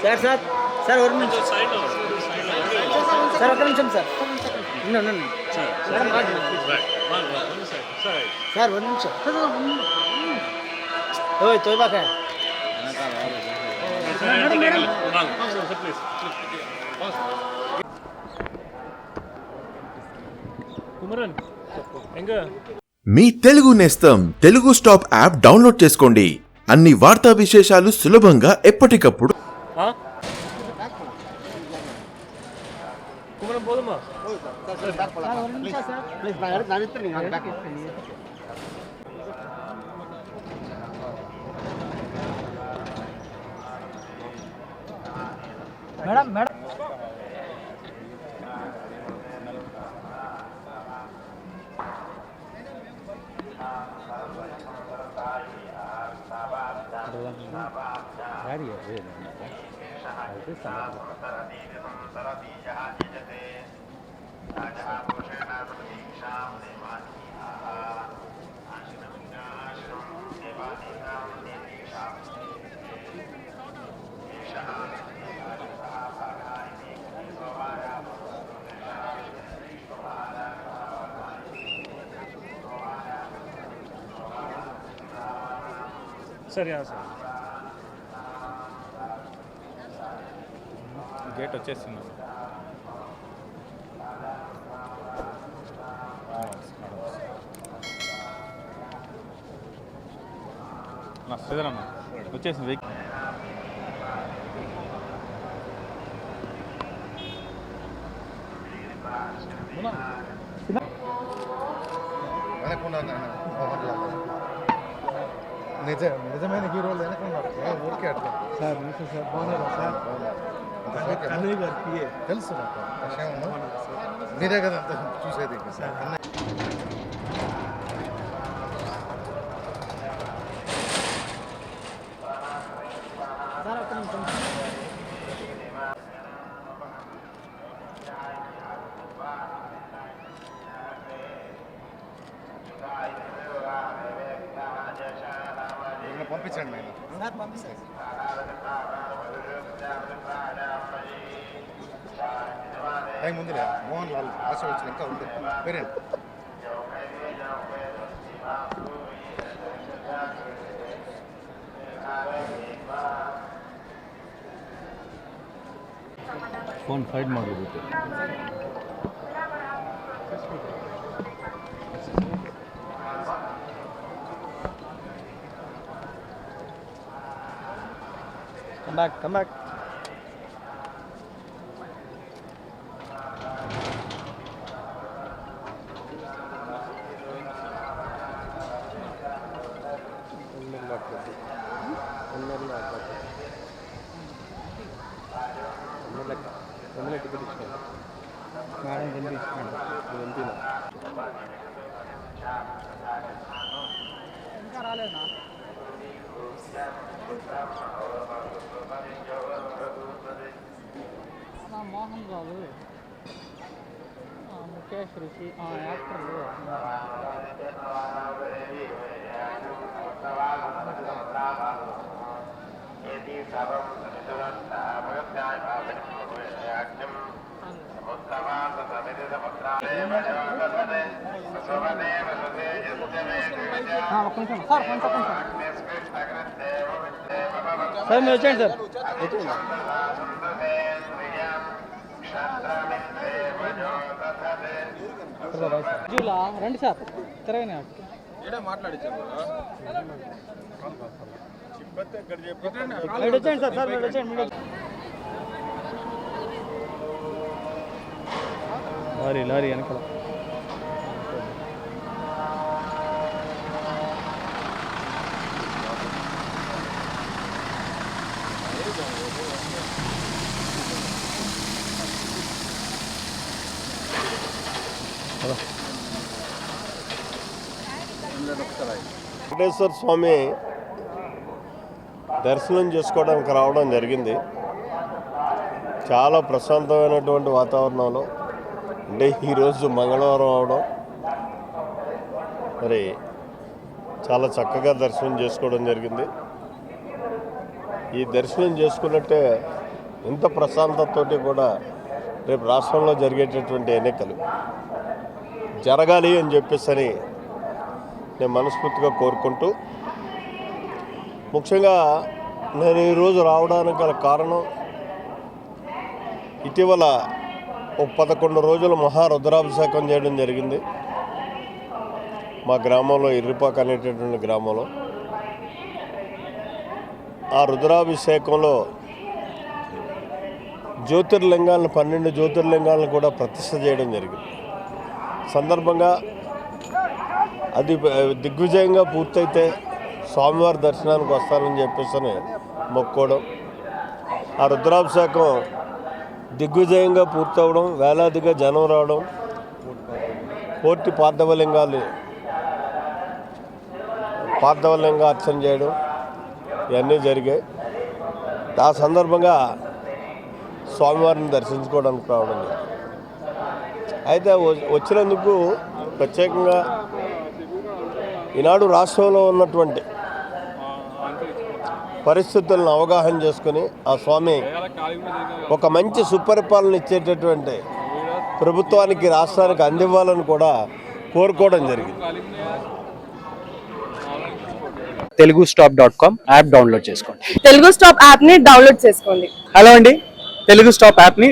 Sir sir sir ఒక నిమిషం sir ఒక నిమిషం సార్ సార్ ఒక నిమిషం ఓయ్ తోయబాక మీ తెలుగు నేస్తం తెలుగు స్టాప్ యాప్ డౌన్లోడ్ చేసుకోండి. అన్ని వార్తా విశేషాలు సులభంగా ఎప్పటికప్పుడు. మేడం మేడం सर यहाँ सर गेट వచ్చేసింది నా శ్రీధరన్న వచ్చేసింది నిజమైన హీరోలు వెనకున్నారు ఊరికే అట్లా సార్ సార్ బాగున్నారా సార్ కన్నయ్య గారికి తెలుసు నాకు విషయం మీరే కదా అంత చూసేది సార్ పంపించండి ఆయన పంపిస్తాను టైం ఉందిలే మోహన్ లాల్ ఆశ వచ్చిన ఇంకా ఉంది పేరెంట్ ಫೋನ್ ಫೈಡ್ ಮಾಡಬೇಕು come back ఇంకా రాలేదా మోహన్ బాబు ముఖేష్ ఋషి యాక్టర్లు కొంచెం సార్ కొంచెం సార్ మీరు వచ్చేయండి సార్ జూలా రండి సార్ తిరగని వచ్చేయండి సార్ సార్ మీరు వచ్చేయండి లారీ లారీ వెనకాల వెంకటేశ్వర స్వామి దర్శనం చేసుకోవడానికి రావడం జరిగింది. చాలా ప్రశాంతమైనటువంటి వాతావరణంలో అంటే ఈరోజు మంగళవారం అవడం మరి చాలా చక్కగా దర్శనం చేసుకోవడం జరిగింది. ఈ దర్శనం చేసుకున్నట్టే ఇంత ప్రశాంతతతోటి కూడా రేపు రాష్ట్రంలో జరిగేటటువంటి ఎన్నికలు జరగాలి అని చెప్పేసి నేను మనస్ఫూర్తిగా కోరుకుంటూ, ముఖ్యంగా నేను ఈరోజు రావడానికి గల కారణం, ఇటీవల ఒక 11 రోజులు మహారుద్రాభిషేకం చేయడం జరిగింది మా గ్రామంలో, ఇర్రిపాక అనేటటువంటి గ్రామంలో. ఆ రుద్రాభిషేకంలో జ్యోతిర్లింగాలను 12 జ్యోతిర్లింగాలను కూడా ప్రతిష్ఠ చేయడం జరిగింది. సందర్భంగా అది దిగ్విజయంగా పూర్తయితే స్వామివారి దర్శనానికి వస్తానని చెప్పేసి మొక్కోవడం, ఆ రుద్రాభిషేకం దిగ్విజయంగా పూర్తవడం, వేలాదిగా జనం రావడం, కోటి పార్థవలింగ అర్చన చేయడం ఇవన్నీ జరిగాయి. ఆ సందర్భంగా స్వామివారిని దర్శించుకోవడానికి రావడం జరిగింది. అయితే వచ్చినందుకు ప్రత్యేకంగా ఈనాడు రాష్ట్రంలో ఉన్నటువంటి పరిస్థితులను అవగాహన చేసుకుని ఆ స్వామి ఒక మంచి సుపరిపాలన ఇచ్చేటటువంటి ప్రభుత్వానికి, రాష్ట్రానికి అందివ్వాలని కూడా కోరుకోవడం జరిగింది. తెలుగుస్టాప్.com యాప్ డౌన్లోడ్ చేసుకోండి. తెలుగు స్టాప్ యాప్ ని డౌన్లోడ్ చేసుకోండి. హలో అండి, తెలుగు స్టాప్ యాప్ ని